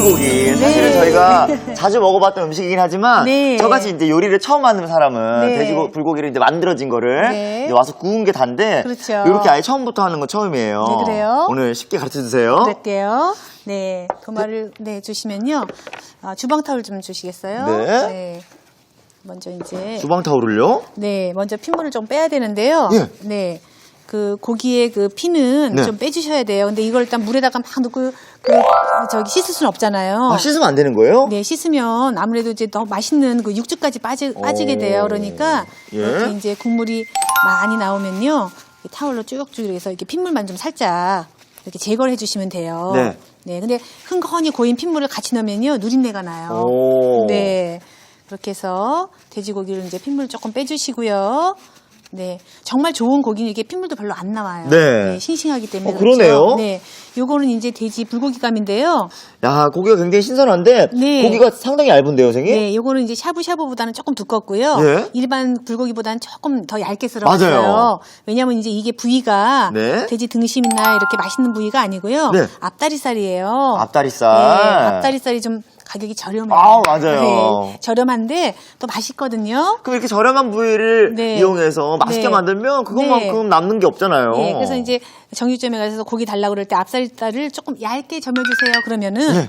돼지불고기. 사실은 저희가 자주 먹어봤던 음식이긴 하지만 저같이 이제 요리를 처음 하는 사람은 돼지불고기를 이제 만들어진 거를 이제 와서 구운 게 단데 그렇죠. 이렇게 아예 처음부터 하는 건 처음이에요. 네, 그래요. 오늘 쉽게 가르쳐 주세요. 그럴게요. 네, 도마를 주시면요. 주방 타올 좀 주시겠어요? 네. 먼저 이제 주방 타올을요? 네, 먼저 핏물을 좀 빼야 되는데요. 예. 네. 그 고기의 그 피는 좀 빼주셔야 돼요. 근데 이걸 일단 물에다가 막 넣고 저기 씻을 수는 없잖아요. 아, 씻으면 안 되는 거예요? 네, 씻으면 아무래도 이제 너무 맛있는 그 육즙까지 빠지게 돼요. 그러니까 이렇게 이제 국물이 많이 나오면요, 이 타올로 쭉쭉 해서 이렇게 핏물만 좀 살짝 이렇게 제거를 해주시면 돼요. 네. 네, 근데 흥건히 고인 핏물을 같이 넣으면요, 누린내가 나요. 네, 그렇게 해서 돼지고기를 이제 핏물 조금 빼주시고요. 네, 정말 좋은 고기는 이게 핏물도 별로 안 나와요. 네. 싱싱하기 때문에. 그러네요. 그렇죠? 네, 요거는 이제 돼지 불고기감인데요. 야, 고기가 굉장히 신선한데 고기가 상당히 얇은데요, 선생님? 네, 요거는 이제 샤브샤브보다는 조금 두껍고요. 일반 불고기보다는 조금 더 얇게 썰어봤어요. 맞아요. 왜냐하면 이제 이게 부위가 돼지 등심이나 이렇게 맛있는 부위가 아니고요. 앞다리살이에요. 앞다리살. 네, 앞다리살이 좀 가격이 저렴해요. 아, 맞아요. 네, 저렴한데 또 맛있거든요. 그럼 이렇게 저렴한 부위를 이용해서 맛있게 만들면 그것만큼 남는 게 없잖아요. 네, 그래서 이제 정육점에 가서 고기 달라고 그럴 때 앞살살을 조금 얇게 점여주세요. 그러면은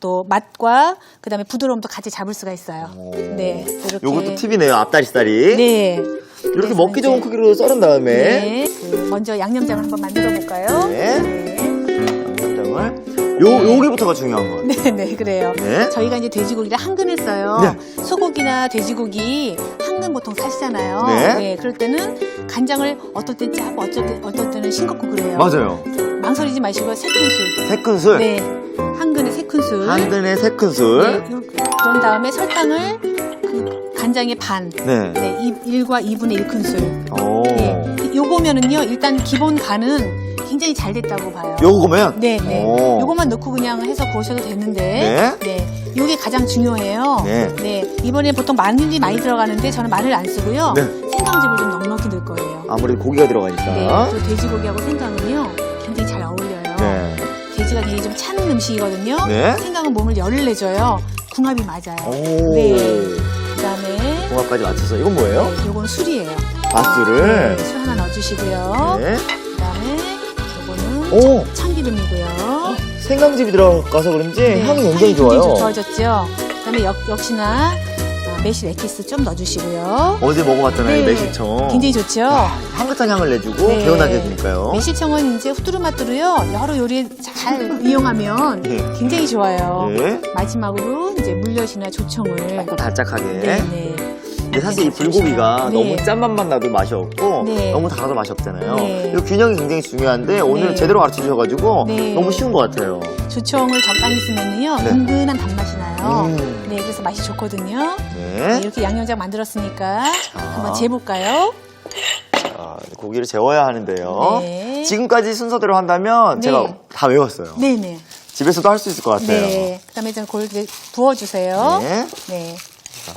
또 맛과 그다음에 부드러움도 같이 잡을 수가 있어요. 네, 이렇게. 요것도 팁이네요. 앞다리살이. 네. 이렇게 먹기 좋은 크기로 썰은 다음에 먼저 양념장을 한번 만들어 볼까요? 양념장을 여기부터가 중요한 거예요. 네, 그래요. 저희가 이제 돼지고기를 한근을 써요. 소고기나 돼지고기 한근 보통 사시잖아요. 네, 그럴 때는 간장을 어떨 땐 짜고 어떨 때는 싱겁고 그래요. 맞아요. 망설이지 마시고 3큰술. 3큰술? 네, 한근에 3큰술. 한근에 3큰술. 네, 그런 다음에 설탕을 그 간장의 반. 네, 1과 2분의 1큰술. 네, 요거면은요, 일단 기본 간은 굉장히 잘 됐다고 봐요. 요거면? 네. 요거만 넣고 그냥 해서 구우셔도 되는데. 요게 가장 중요해요. 이번에 보통 마늘이 많이 들어가는데 저는 마늘 안 쓰고요. 생강즙을 좀 넉넉히 넣을 거예요. 아무래도 고기가 들어가니까. 또 돼지고기하고 생강은요, 굉장히 잘 어울려요. 돼지가 굉장히 좀 찬 음식이거든요. 생강은 몸을 열을 내줘요. 궁합이 맞아요. 그다음에 궁합까지 맞춰서. 이건 뭐예요? 요거는 술이에요. 맛술을. 술 하나 넣어주시고요. 그다음에 요거는 참기름이고요. 생강즙이 들어가서 그런지 향이 굉장히 좋아요. 굉장히 좋아졌죠. 그다음에 역시나 매실 에키스 좀 넣어주시고요. 어제 먹어봤잖아요, 매실청. 굉장히 좋죠. 향긋한 향을 내주고 개운하게 해주니까요. 매실청은 이제 후두루마뚜루요, 여러 요리에 잘 이용하면 굉장히 좋아요. 마지막으로 이제 물엿이나 조청을 달짝하게. 근데 사실 이 불고기가 너무 짠 맛만 나도 맛이 없고 너무 달아도 맛이 없잖아요. 이 균형이 굉장히 중요한데 오늘 제대로 가르쳐 주셔가지고 너무 쉬운 것 같아요. 조청을 적당히 쓰면요, 은근한 단맛이 나요. 그래서 맛이 좋거든요. 이렇게 양념장 만들었으니까 한번 재볼까요? 자, 고기를 재워야 하는데요. 지금까지 순서대로 한다면 제가 다 외웠어요. 집에서도 할 수 있을 것 같아요. 그다음에 좀 고기를 부어주세요.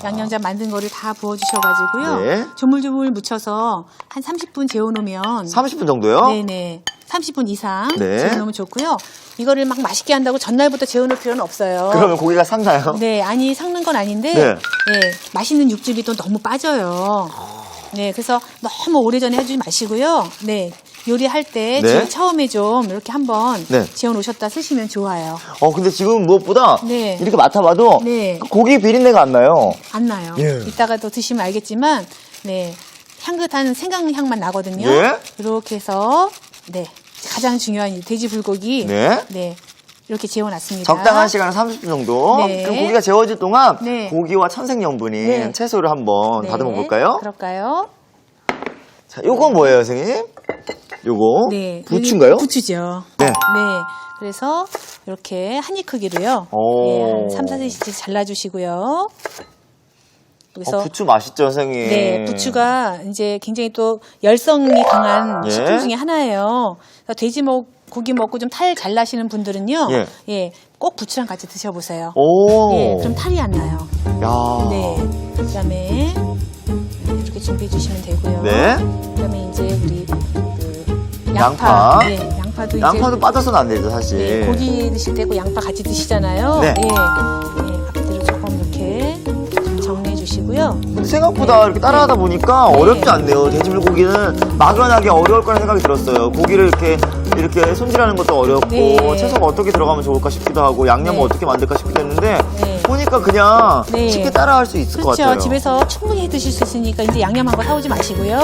양념장 만든 거를 다 부어주셔가지고요. 조물조물 묻혀서 한 30분 재워놓으면. 30분 정도요? 30분 이상 재워놓으면 좋고요. 이거를 막 맛있게 한다고 전날부터 재워놓을 필요는 없어요. 그러면 고기가 삭나요? 아니, 삭는 건 아닌데 맛있는 육즙이 또 너무 빠져요. 그래서 너무 오래전에 해주지 마시고요. 요리할 때 처음에 좀 이렇게 한번 재워놓으셨다 쓰시면 좋아요. 근데 지금 무엇보다 이렇게 맡아봐도 고기 비린내가 안 나요. 안 나요. 이따가 또 드시면 알겠지만 향긋한 생강향만 나거든요. 이렇게 해서 가장 중요한 이 돼지 불고기 이렇게 재워놨습니다. 적당한 시간은 30분 정도. 그럼 고기가 재워질 동안 고기와 천생연분인 채소를 한번 다듬어 볼까요? 그럴까요? 자, 요건 뭐예요, 선생님? 요거 부추인가요? 부추죠. 그래서 이렇게 한 입 크기로요. 한 3, 4cm 잘라주시고요. 그래서 부추 맛있죠, 선생님? 부추가 이제 굉장히 또 열성이 강한 식품 중에 하나예요. 그러니까 돼지 고기 먹고 좀 탈 잘 나시는 분들은요, 꼭 부추랑 같이 드셔보세요. 그럼 탈이 안 나요. 그다음에 이렇게 준비해 주시면 되고요. 그다음에 이제 우리 양파. 네, 양파도 양파도 빠져서는 안 되죠, 사실. 네, 고기 드실 때 그 양파 같이 드시잖아요. 네. 네, 앞뒤로 조금 이렇게 좀 정리해 주시고요. 근데 생각보다 이렇게 따라하다 보니까 어렵지 않네요. 돼지불고기는 막연하게 어려울 거라는 생각이 들었어요. 고기를 이렇게 손질하는 것도 어렵고 네. 채소가 어떻게 들어가면 좋을까 싶기도 하고 양념을 네. 어떻게 만들까 싶기도 했는데 네. 보니까 그냥 네. 쉽게 따라할 수 있을 것 그렇죠. 같아요. 집에서 충분히 해 드실 수 있으니까 이제 양념한 거 사오지 마시고요.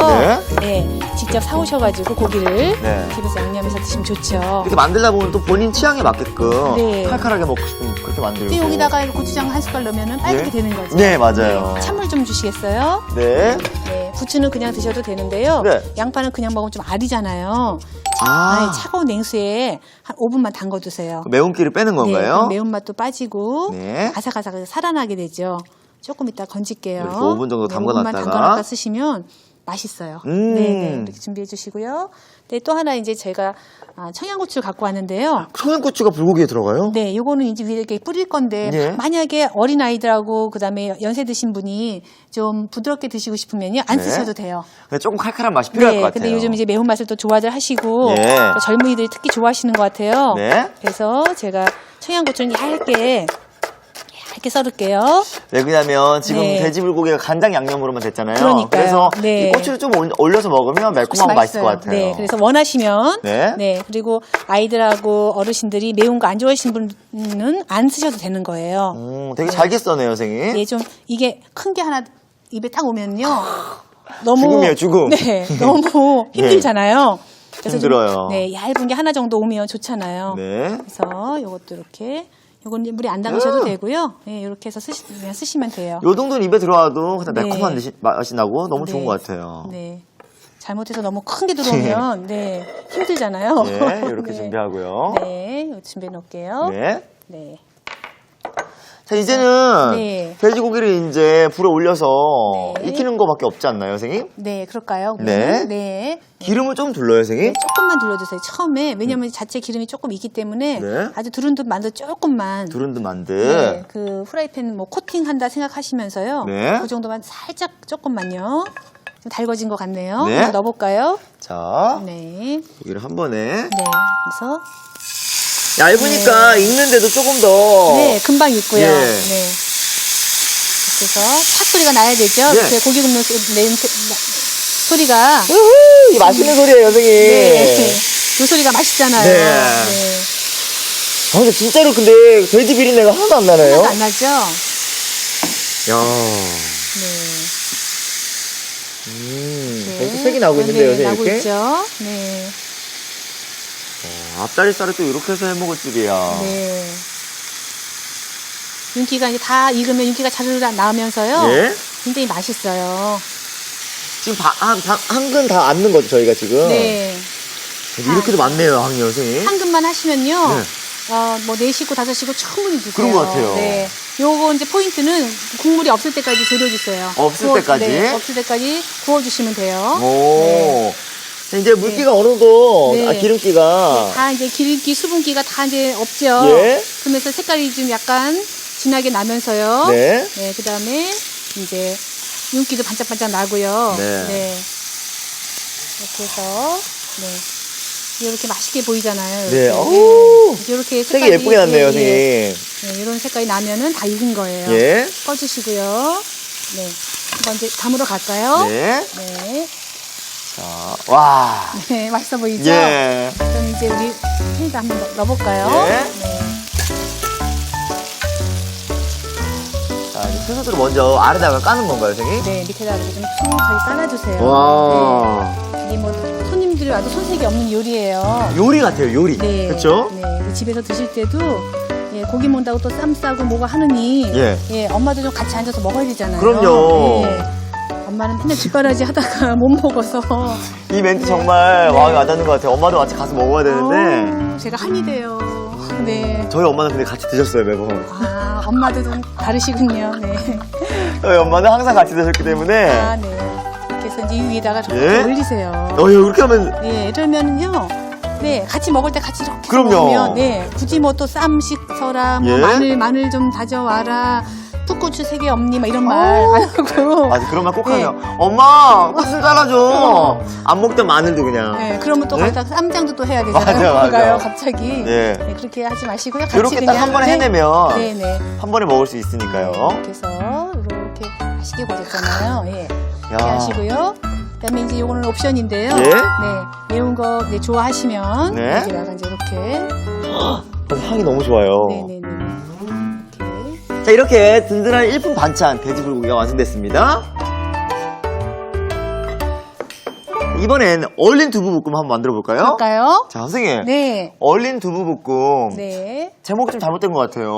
네. 직접 사오셔가지고 고기를 네. 집에서 양념해서 드시면 좋죠. 이렇게 만들다 보면 또 본인 취향에 맞게끔 네. 칼칼하게 먹고 싶으면 그렇게 만들고. 또 여기다가 고추장 한 숟갈 넣으면 빨갛게 되는 거죠. 네, 맞아요. 네. 찬물 좀 주시겠어요? 네. 네. 부추는 그냥 드셔도 되는데요. 네. 양파는 그냥 먹으면 좀 아리잖아요. 아. 차가운 냉수에 한 5분만 담궈 두세요. 매운기를 빼는 네, 건가요? 그럼 매운맛도 빠지고 네. 아삭아삭하게 살아나게 되죠. 조금 이따 건질게요. 이렇게 5분 정도 담가놨다가. 5분만 담가놨다 쓰시면 맛있어요. 네, 이렇게 준비해 주시고요. 네, 또 하나 이제 제가 청양고추를 갖고 왔는데요. 청양고추가 불고기에 들어가요? 네, 요거는 이제 위에 이렇게 뿌릴 건데 예. 만약에 어린 아이들하고 그다음에 연세 드신 분이 좀 부드럽게 드시고 싶으면요 안 네. 쓰셔도 돼요. 근데 조금 칼칼한 맛이 필요할 것 같아요. 근데 요즘 이제 매운맛을 또 좋아들 하시고 예. 또 젊은이들이 특히 좋아하시는 것 같아요. 네. 그래서 제가 청양고추는 얇게 썰을게요. 네, 왜냐면 지금 네. 돼지불고기가 간장 양념으로만 됐잖아요. 그러니까요. 그래서 네. 이 고추를 좀 올려서 먹으면 매콤하고 맛있을 것 같아요. 네, 그래서 원하시면 네. 그리고 아이들하고 어르신들이 매운 거 안 좋아하시는 분은 안 쓰셔도 되는 거예요. 되게 잘게 써네요, 선생님. 네, 좀 이게 큰 게 하나 입에 딱 오면요. 너무 죽음이에요, 죽음. 네, 너무 힘들잖아요. 그래서 힘들어요. 좀, 네, 얇은 게 하나 정도 오면 좋잖아요. 네. 그래서 이것도 이렇게 요건 이제 물에 안 담그셔도 되고요. 네, 이렇게 해서 그냥 쓰시면 돼요. 요 정도는 입에 들어와도 그냥 네. 매콤한 맛이 나고 너무 좋은 네. 것 같아요. 네. 잘못해서 너무 큰 게 들어오면 네, 힘들잖아요. 네, 이렇게 네. 준비하고요. 네, 이거 준비해 놓을게요. 네. 네. 자, 이제는 네. 돼지고기를 이제 불에 올려서 네. 익히는 거밖에 없지 않나요, 선생님? 네, 그럴까요? 네. 네. 기름을 좀 둘러요, 선생님? 네, 조금만 둘러주세요. 처음에 왜냐하면 자체 기름이 조금 있기 때문에 네. 아주 두른듯 만두 조금만. 두른듯 만들. 네, 그 후라이팬 뭐 코팅한다 생각하시면서요. 네. 그 정도만 살짝 조금만요. 좀 달궈진 것 같네요. 네. 한번 넣어볼까요? 자, 네. 고기를 한 번에. 네. 그래서 얇으니까 익는데도 조금 더. 네, 금방 익고요. 예. 네. 그래서 팥 소리가 나야 되죠. 네. 이렇게 고기 굽는 소리가. 우후, 이 맛있는 소리예요, 선생님. 네. 그 소리가 맛있잖아요. 네. 네. 근데 진짜로 근데 돼지 비린내가 하나도 안 나네요. 하나도 안 나죠? 야. 네. 벌써 색이 나고 있는데요, 네, 선생님. 나고 이렇게? 있죠. 네. 앞다리살을 또 이렇게 해서 해먹을 줄이야. 네. 윤기가 이제 다 익으면 윤기가 자르르 나오면서요. 예? 굉장히 맛있어요. 지금 한근 다 앉는 거죠, 저희가 지금? 네. 이렇게도 많네요, 항이 선생님. 한근만 하시면요. 네. 뭐 4식구, 5식구 충분히 드세요. 그런 것 같아요. 네. 요거 이제 포인트는 국물이 없을 때까지 졸여주세요. 없을 때까지? 네, 없을 때까지 구워주시면 돼요. 오. 네. 이제 물기가 어느 정도, 네. 기름기가. 다 이제 기름기, 수분기가 다 이제 없죠. 예. 그러면서 색깔이 좀 약간 진하게 나면서요. 네. 네, 그 다음에 이제 윤기도 반짝반짝 나고요. 네. 이렇게 해서, 네. 이렇게 맛있게 보이잖아요. 네. 이렇게. 오. 이렇게 색이 예쁘게 났네요, 선생님. 네, 이런 색깔이 나면은 다 익은 거예요. 예. 꺼주시고요. 네. 한번 이제 담으러 갈까요? 네. 네. 자, 와. 네, 맛있어 보이죠? 예. 그럼 이제 우리 팬에다 한번 넣어볼까요? 예. 네. 자, 이제 채소들을 먼저 아래다가 까는 건가요, 선생님? 네, 밑에다가 좀 촉촉하게 깔아주세요. 와. 네. 이게 뭐 손님들이 와도 손색이 없는 요리예요. 요리 같아요, 요리. 네. 그쵸? 네. 집에서 드실 때도 예, 고기 먹는다고 또 쌈 싸고 뭐가 하느니 예. 엄마도 좀 같이 앉아서 먹어야 되잖아요. 그럼요. 네. 엄마는 맨날 뒷바라지 하다가 못 먹어서 이 멘트 정말 네. 마음에 와닿는 것 같아요. 엄마도 같이 가서 먹어야 되는데. 제가 한이 돼요. 네. 저희 엄마는 근데 같이 드셨어요, 매번. 아, 엄마도 좀 다르시군요. 네. 저희 엄마는 항상 같이 드셨기 때문에. 아, 네. 이렇게 해서 이제 위에다가 이렇게 예? 올리세요. 이렇게 하면. 네, 이러면요. 네, 같이 먹을 때 같이 이렇게 그럼요. 먹으면 네, 굳이 뭐 또 쌈 씻어라, 뭐 예? 마늘 좀 다져와라, 풋고추 3개 없니? 막 이런 말 안 하고. 맞아, 그런 말 꼭 하죠. 엄마, 고추 잘라줘. 안 먹던 마늘도 그냥. 네, 그러면 또 네? 거기다 쌈장도 또 해야 되잖아요. 맞아. 뭔가요, 갑자기. 네. 네, 그렇게 하지 마시고요. 같이 이렇게 딱 그냥. 한 번에 네. 해내면 네. 한 번에 먹을 수 있으니까요. 이렇게 해서 이렇게 맛있게 구워졌잖아요. 예. 이렇게 야. 하시고요. 그다음에 이제 요거는 옵션인데요. 예? 네, 매운 거 네, 좋아하시면 네. 여기다가 이제 이렇게. 향이 너무 좋아요. 네네네. 이렇게. 자, 이렇게 든든한 일품 반찬 돼지불고기가 완성됐습니다. 이번엔 얼린 두부볶음 한번 만들어 볼까요? 볼까요? 자, 선생님. 네. 얼린 두부볶음. 네. 제목 좀 잘못된 것 같아요.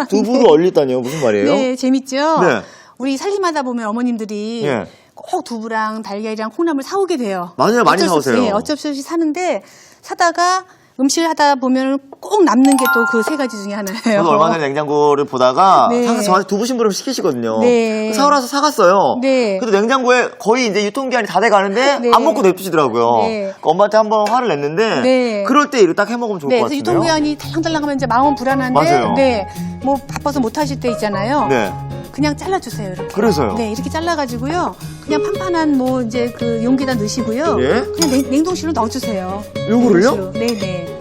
두부를 얼리다니요? 무슨 말이에요? 네, 재밌죠? 네. 우리 살림하다 보면 어머님들이 예. 꼭 두부랑 달걀이랑 콩나물 사오게 돼요. 맞아요, 많이 어쩔 수 없이, 사오세요. 네, 어쩔 수 없이 사는데 사다가 음식을 하다 보면 꼭 남는 게 또 그 세 가지 중에 하나예요. 저도 얼마 전에 냉장고를 보다가 네. 항상 저한테 두부 심부름 시키시거든요. 네. 사오라서 사갔어요. 네. 근데 냉장고에 거의 이제 유통기한이 다 돼가는데 네. 안 먹고 냅두시더라고요. 네. 그러니까 엄마한테 한번 화를 냈는데 네. 그럴 때 이렇게 딱 해먹으면 좋을 네, 것 그래서 같은데요. 유통기한이 달랑달랑하면 이제 마음은 불안한데, 맞아요. 네, 뭐 바빠서 못 하실 때 있잖아요. 네. 그냥 잘라주세요 이렇게. 그래서요? 네, 이렇게 잘라가지고요. 그냥 판판한 뭐 이제 그 용기다 넣으시고요. 예? 그냥 냉동실로 넣어주세요. 요거를요? 네네.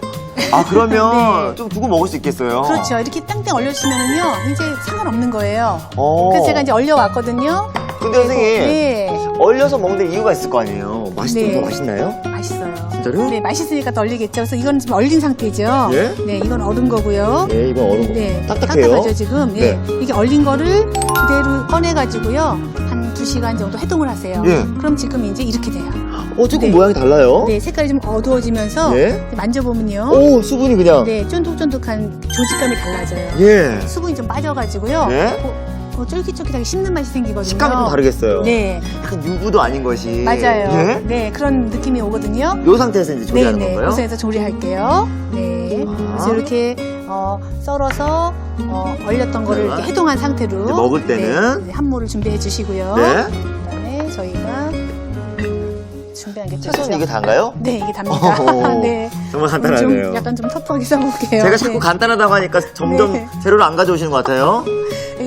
아, 그러면 네. 좀 두고 먹을 수 있겠어요. 그렇죠. 이렇게 땡땡 얼려주시면은요, 이제 상관없는 거예요. 어. 그래서 제가 이제 얼려왔거든요. 근데 선생님, 네, 얼려서 먹는 이유가 있을 거 아니에요. 네. 더 맛있나요? 맛있어요. 진짜로? 네, 맛있으니까 더 얼리겠죠. 그래서 이건 지금 얼린 상태죠. 예? 네, 이건 얼은 거고요. 네, 이건 얼은 거. 네, 딱딱해요. 딱딱하죠 지금. 예. 네. 이게 얼린 거를 그대로 꺼내가지고요 한 2시간 정도 해동을 하세요. 예. 그럼 지금 이제 이렇게 돼요. 조금 네. 모양이 달라요. 네, 색깔이 좀 어두워지면서 예. 만져보면요. 오, 수분이 그냥. 네, 쫀득쫀득한 조직감이 달라져요. 예. 수분이 좀 빠져가지고요. 네. 쫄깃쫄깃하게 씹는 맛이 생기거든요. 식감이 좀 다르겠어요. 네, 약간 유부도 아닌 것이. 맞아요. 예? 네, 그런 느낌이 오거든요. 요 상태에서 이제 조리하는 네네. 건가요? 우선해서 조리할게요. 네. 그래서 이렇게 썰어서 얼렸던 거를 이렇게 해동한 상태로 이제 먹을 때는? 네, 한모를 준비해 주시고요. 네. 그다음에 저희가 준비한 게 최소한 이게 단가요? 네, 이게 답니다. 오, 네. 정말 간단하네요. 좀 약간 좀 터프하게 써볼게요. 제가 자꾸 네. 간단하다고 하니까 점점 네. 재료를 안 가져오시는 것 같아요.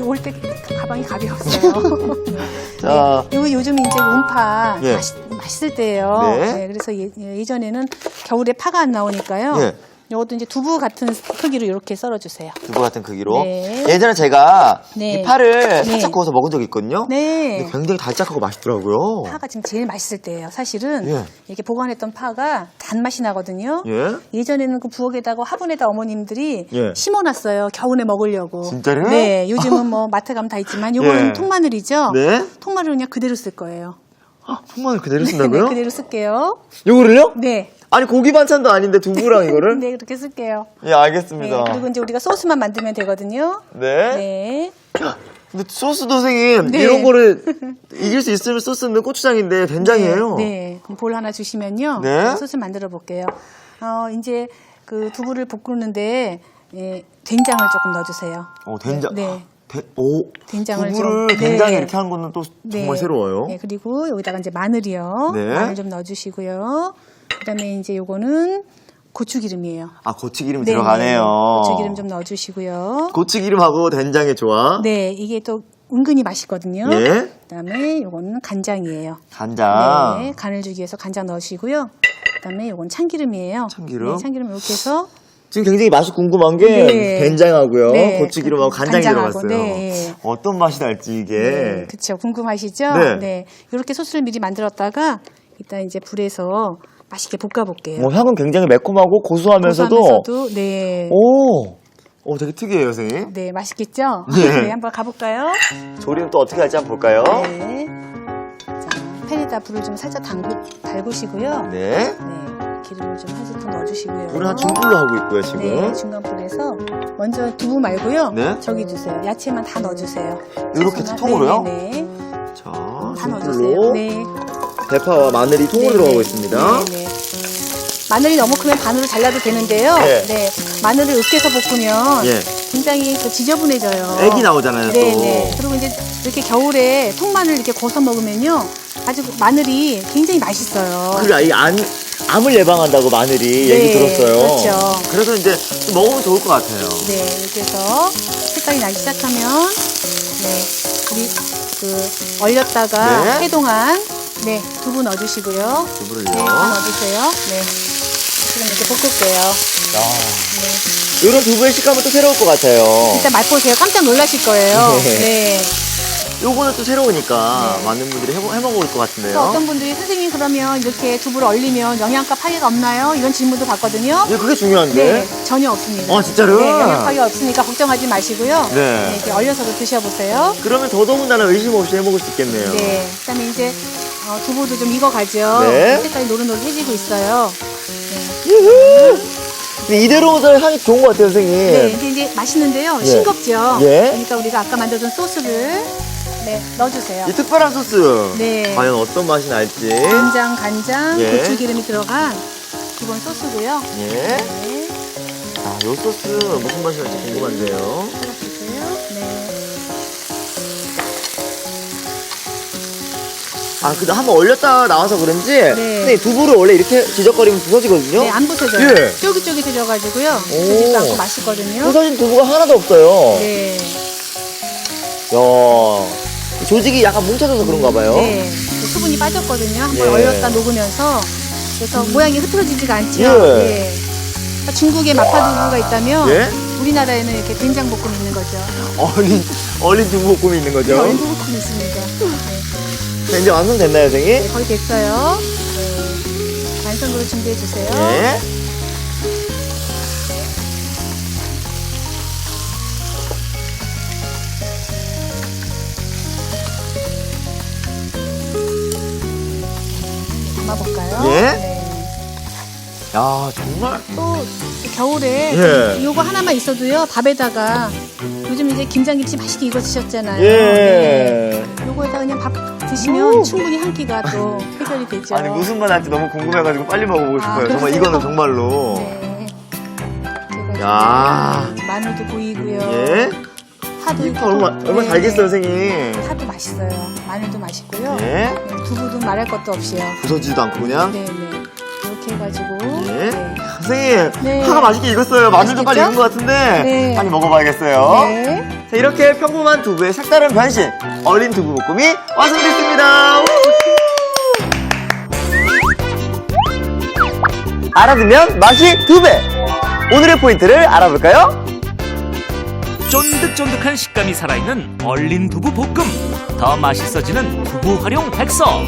올 때 가방이 가벼웠어요. 자. 네. 이거 요즘 이제 온파 예. 맛있을 때예요. 네. 그래서 예전에는 겨울에 파가 안 나오니까요. 예. 이것도 이제 두부 같은 크기로 이렇게 썰어주세요. 두부 같은 크기로. 네. 예전에 제가 네. 이 파를 네. 살짝 구워서 먹은 적이 있거든요. 네. 근데 굉장히 달짝하고 맛있더라고요. 파가 지금 제일 맛있을 때예요. 사실은 예. 이렇게 보관했던 파가 단맛이 나거든요. 예. 예전에는 그 부엌에다가 화분에다 어머님들이 예. 심어놨어요. 겨울에 먹으려고. 진짜로요? 네. 요즘은 뭐 마트 가면 다 있지만 요거는 예. 통마늘이죠. 네. 통마늘을 그냥 그대로 쓸 거예요. 통마늘 그대로 네, 쓴다고요? 그대로 쓸게요. 요거를요? 네. 아니 고기 반찬도 아닌데 두부랑 이거를? 네, 그렇게 쓸게요. 예, 알겠습니다. 네, 그리고 이제 우리가 소스만 만들면 되거든요. 네. 네. 근데 소스 선생님 네. 이런 거를 이길 수 있으면 소스는 고추장인데 된장이에요. 네. 그럼 볼 하나 주시면요. 네. 소스 만들어 볼게요. 이제 그 두부를 볶는데 된장을 조금 넣어주세요. 된장. 네. 된장을 두부를 좀, 된장에 네. 이렇게 하는 거는 또 정말 네. 새로워요. 네, 그리고 여기다가 이제 마늘이요. 네. 마늘 좀 넣어주시고요. 그다음에 이제 요거는 고추기름이에요. 고추기름이 네, 들어가네요. 고추기름 좀 넣어주시고요. 고추기름하고 된장의 조합. 네, 이게 또 은근히 맛있거든요. 예. 그다음에 요거는 간장이에요. 간장. 네, 간을 주기 위해서 간장 넣으시고요. 그다음에 요건 참기름이에요. 참기름? 네, 참기름 이렇게 해서 지금 굉장히 맛이 궁금한 게 네. 된장하고요. 네, 고추기름하고 간장이 간장하고, 들어갔어요. 네. 어떤 맛이 날지 이게. 네, 그쵸. 궁금하시죠? 네. 이렇게 소스를 미리 만들었다가 이따 이제 불에서 맛있게 볶아볼게요. 향은 굉장히 매콤하고 고소하면서도. 고소하면서도, 네. 되게 특이해요, 선생님. 네, 맛있겠죠? 네. 네, 한번 가볼까요? 조리는 또 어떻게 할지 한번 볼까요? 네. 자, 팬에다 불을 좀 살짝 달구시고요. 네. 네, 기름을 좀 한 스푼 넣어주시고요. 불을 한 중불로 하고 있고요, 지금. 네, 중간 불에서 먼저 두부 말고요. 네. 저기 주세요. 야채만 다 넣어주세요. 이렇게 채소만. 통으로요? 네. 자, 다 넣어주세요. 중불로 네. 대파와 마늘이 통으로 네, 들어가고 네. 있습니다. 네, 네. 마늘이 너무 크면 반으로 잘라도 되는데요. 네. 마늘을 으깨서 볶으면 예. 굉장히 또 지저분해져요. 액이 나오잖아요, 또. 네. 그리고 이제 이렇게 겨울에 통마늘 이렇게 고서 먹으면요. 아주 마늘이 굉장히 맛있어요. 그리고 이 암을 예방한다고 마늘이 네, 얘기 들었어요. 그렇죠. 그래서 이제 좀 먹으면 좋을 것 같아요. 네, 이렇게 해서 색깔이 나기 시작하면 우리 얼렸다가 네. 해동한 두부 넣어주시고요. 두부를요. 네, 두부 넣어주세요. 네. 지금 이렇게 볶을게요. 네. 이런 두부의 식감은 또 새로울 것 같아요. 일단 맛보세요. 깜짝 놀라실 거예요. 네. 요거는 또 새로우니까 많은 분들이 해먹을 것 같은데요. 또 어떤 분들이 선생님 그러면 이렇게 두부를 얼리면 영양가 파괴가 없나요? 이런 질문도 받거든요. 네, 그게 중요한데. 네, 전혀 없습니다. 진짜로? 네, 영양 파괴가 없으니까 걱정하지 마시고요. 네. 이렇게 얼려서도 드셔보세요. 그러면 더더군다나 의심 없이 해먹을 수 있겠네요. 네. 그다음에 이제 두부도 좀 익어가죠. 네. 색깔이 노릇노릇해지고 있어요. 근데 이대로도 향이 좋은 것 같아요, 선생님. 네, 이제 맛있는데요. 예. 싱겁죠. 예. 그러니까 우리가 아까 만들던 소스를 넣어주세요. 이 특별한 소스. 네. 과연 어떤 맛이 날지. 된장, 간장, 예. 고추기름이 들어간 기본 소스고요. 예. 네. 요 소스 무슨 맛이 날지 궁금한데요. 찍어주세요. 네. 근데 한번 얼렸다 나와서 그런지. 네. 근데 두부를 원래 이렇게 지적거리면 부서지거든요. 네, 안 부서져요. 예. 쫄깃쫄깃해져가지고요. 부서지지도 않고 맛있거든요. 부서진 두부가 하나도 없어요. 네. 야, 조직이 약간 뭉쳐져서 그런가 봐요. 네. 수분이 빠졌거든요. 한번 예. 얼렸다 녹으면서. 그래서 모양이 흐트러지지가 않죠. 예. 네. 그러니까 중국에 마파두부가 있다면 예? 우리나라에는 이렇게 된장볶음이 있는 거죠. 얼린 두부볶음이 있는 거죠. 얼린 두부볶음이 있습니다. 네. 자, 이제 완성됐나요, 선생님? 네, 거의 됐어요. 네. 완성으로 준비해 주세요. 네. 담아볼까요? 예. 네. 야, 정말. 또 겨울에 예. 요거 하나만 있어도요. 밥에다가 요즘 이제 김장김치 맛있게 익어 드셨잖아요. 예. 네. 요거에다 그냥 밥 드시면 충분히 한 끼가 또 해결이 되죠. 아니, 무슨 맛 날지 너무 궁금해가지고 빨리 먹어보고 싶어요. 정말 그러세요? 이거는 정말로. 네. 제가 야. 지금 마늘도 보이고요. 예. 파도 이렇게 얼마 네. 달겠어요, 선생님. 파도 맛있어요. 마늘도 맛있고요. 예. 두부도 말할 것도 없이요. 부서지지도 않고 그냥. 네네. 이렇게 해가지고. 예. 네. 선생님, 네. 파가 맛있게 익었어요. 마늘도 빨리 맛있겠죠? 익은 것 같은데. 네. 빨리 먹어봐야겠어요. 네. 자, 이렇게 평범한 두부의 색다른 변신, 얼린 두부볶음이 완성됐습니다. 우! 알아두면 맛이 2배! 오늘의 포인트를 알아볼까요? 쫀득쫀득한 식감이 살아있는 얼린 두부 볶음, 더 맛있어지는 두부 활용 백서.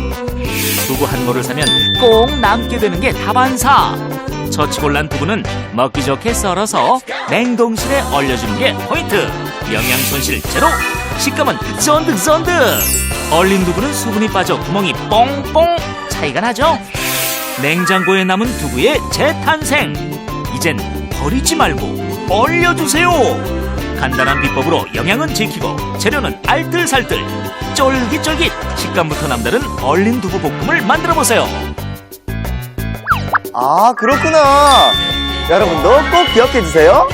두부 한 모를 사면 꼭 남게 되는 게 다반사. 처치곤란 두부는 먹기 좋게 썰어서 냉동실에 얼려주는 게 포인트. 영양 손실 제로, 식감은 쫀득쫀득. 얼린 두부는 수분이 빠져 구멍이 뽕뽕 차이가 나죠. 냉장고에 남은 두부의 재탄생. 이젠 버리지 말고 얼려주세요. 간단한 비법으로 영양은 지키고 재료는 알뜰살뜰, 쫄깃쫄깃, 식감부터 남다른 얼린 두부볶음을 만들어보세요. 그렇구나. 여러분도 꼭 기억해주세요.